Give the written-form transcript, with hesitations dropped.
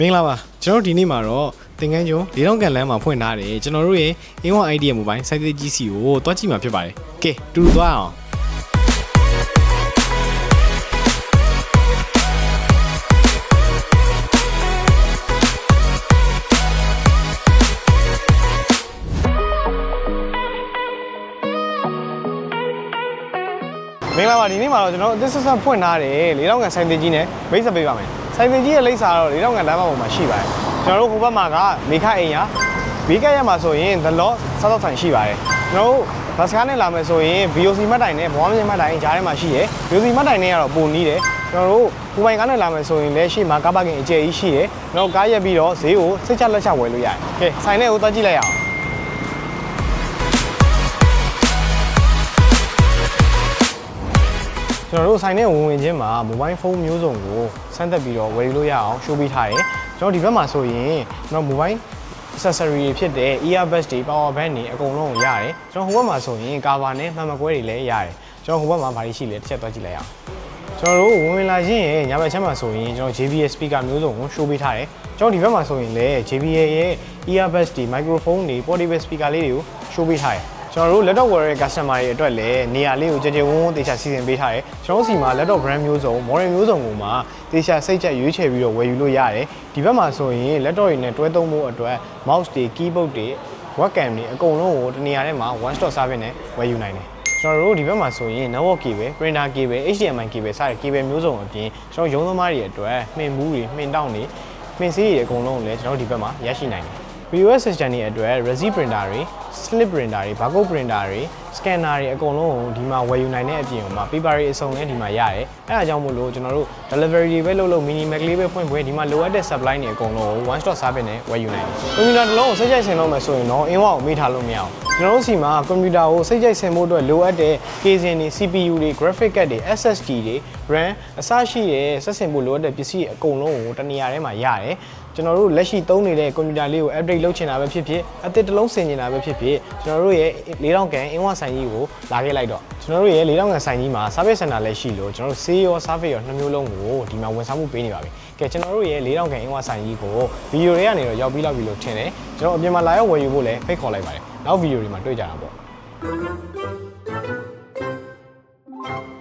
မင်္ဂလာပါကျွန်တော်ဒီနေ့မှာတော့သင်္ကန်းကျွန်း၄တောင်ကန်လမ်းမှာဖွင့်ထားတယ်ကျွန်တော်တို့ရဲ့ A1 idea mobile စိုက်သေးကြီးစီကိုတွားကြည့်မှာဖြစ်ပါတယ်ကဲတူတူသွားအောင်မင်္ဂလာပါဒီနေ့မှာတော့ကျွန်တော်အသစ်ဆက်ဆက်ဖွင့်ထားတယ်၄တောင်ကန်စိုက်သေးကြီးနဲ့မိတ်ဆက်ပေးပါမယ်ဆိုင်သေးကြီးရဲ့လိပ်စာတော့၄တောင်ကန်လမ်းမပေါ်မှာရှိပါတယ်ကျွန်တော်တို့ဟိုဘက်မှာကမေခအိမ်ရဘေးကက်ရမှာဆိုရင် The Lot စားတော့ဆိုင်ရှိပါတယ်ကျွန်တော်တို့ဘတ်စကားနဲ့လာမယ်ဆိုရင် VOC မှတ်တိုင်နဲ့ဘဝမြင့်မှတ်တိုင်ကြားထဲမှာရှိတယ် VOC မှတ်တိုင်နဲ့ကတော့ပုံနီးတယ်ကျွန်တော်တို့ဟိုဘိုင်ကားနဲ့လာမယ်ဆိုရင်လည်းရှေ့မှာကားပါကင်အကျယ်ကြီးရှိတယ်ကျွန်တော်ကားရက်ပြီးတော့ဈေးကိုစိတ်ချလက်ချဝယ်လို့ရတယ်ကဲဆိုင်ထဲကိုသွားကြည့်လိုက်အောင်ကျွန်တော်တို့ဆိုင်နဲ့ဝင်ချင်းမှာ mobile phone မျိုးစုံကိုစမ်းသပ်ပြီးတော့ဝယ်လို့ရအောင် show ပေးထားတယ်ကျွန်တော်ဒီဘက်မှာဆိုရင်ကျွန်တော် mobile accessory တွေဖြစ်တဲ့ earbuds တွေ power bank တွေအကုန်လုံးကိုရတယ်ကျွန်တော်ဟိုဘက်မှာဆိုရင် cover နဲ့မှန်မကွဲတွေလည်းရတယ်ကျွန်တော်ဟိုဘက်မှာဘာတွေရှိလဲတစ်ချက်သွားကြည့်လိုက်အောင်ကျွန်တော်တို့ဝင်လာချင်းရဲ့ညာဘက်ချက်မှာဆိုရင်ကျွန်တော် JBL speaker မျိုးစုံကို show ပေးထားတယ်ကျွန်တော်ဒီဘက်မှာဆိုရင်လည်း JBL ရဲ့ earbuds တွေ microphone တွေ portable speaker လေးတွေကို show ပေးထားတယ်ကျွန်တော်တို့ laptop ဝယ်ရတဲ့ customer တွေအတွက်လည်းနေရာလေးကိုကြည်ကြည်ဝန်းဝန်းတေချာစီစဉ်ပေးထားတယ်ကျွန်တော်စီမှာ laptop brand မျိုးစုံ model မျိုးစုံကိုမှတေချာစိတ်ချက်ရွေးချယ်ပြီးတော့ဝယ်ယူလို့ရတယ်ဒီဘက်မှာဆိုရင် laptop တွေနဲ့တွဲသုံးဖို့အတွက် mouse တွေ keyboard တွေ webcam တွေအကုန်လုံးကိုတနေရာထဲမှာ one stop service နဲ့ဝယ်ယူနိုင်တယ်ကျွန်တော်တို့ဒီဘက်မှာဆိုရင် network cable printer cable HDMI cable စတဲ့ cable မျိုးစုံအပြင်ကျွန်တော်ရုံးသမားတွေအတွက်မှင်ဘူးတွေမှင်တောင့်တွေမှင်ဆေးတွေအကုန်လုံးလည်းကျွန်တော်ဒီဘက်မှာရရှိနိုင်တယ်POS system တွေအတွက် Resi printer တွေ slip printer တွေ barcode printer တွေ scanner တွေအကုန်လုံးကိုဒီမှာဝယ်ယူနိုင်တဲ့အပြင်မှာ paper တွေအစုံလည်းဒီမှာရတယ်။အဲဒါကြောင့်မို့လို့ကျွန်တော်တို့ delivery တွေပဲလုပ် mini mac လေးပဲဖွင့်ဒီမှာလိုအပ်တဲ့ supply တွေအကုန်လုံးကို one stop service နဲ့ဝယ်ယူနိုင်တယ်။ computer တစ်လုံးကိုစိတ်ကြိုက်ဆင်လို့မယ်ဆိုရင်တော့အင်းဝါကိုမေးထားလို့မရအောင်။ကျွန်တော်တို့စီမှာ computer ကိုစိတ်ကြိုက်ဆင်ဖို့အတွက်လိုအပ်တဲ့ casing တွေ CPU တွေ graphic card တွေ SSD တွေ RAM အစရှိတဲ့ဆက်ဆင်ဖို့လိုအပ်တဲ့ပစ္စည်းအကုန်လုံးကိုတနေရာထဲမှာရတယ်။ကျွန်တော်တို့လက်ရှိသုံးနေတဲ့ computer လေးကို update လုပ်ချင်တာပဲဖြစ်ဖြစ်အသစ်တစ်လုံးဆင်ချင်တာပဲဖြစ်ဖြစ်ကျွန်တော်တို့ရဲ့၄တောင်ကန်အင်းဝဆိုင်ကြီးကိုလာခဲ့လိုက်တော့ကျွန်တော်တို့ရဲ့၄တောင်ကန်ဆိုင်ကြီးမှာ service center လည်းရှိလို့ကျွန်တော်တို့ sale ရော service ရောနှစ်မျိုးလုံးကိုဒီမှာဝန်ဆောင်မှုပေးနေပါပြီ။ကဲကျွန်တော်တို့ရဲ့၄တောင်ကန်အင်းဝဆိုင်ကြီးကိုဗီဒီယိုတွေကနေတော့ရောက်ပြီးလောက်ပြီလို့ထင်တယ်။ကျွန်တော်အပြင်မှာလာရောက်ဝယ်ယူဖို့လည်းဖိတ်ခေါ်လိုက်ပါတယ်။နောက်ဗီဒီယိုတွေမှာတွေ့ကြတာပေါ့။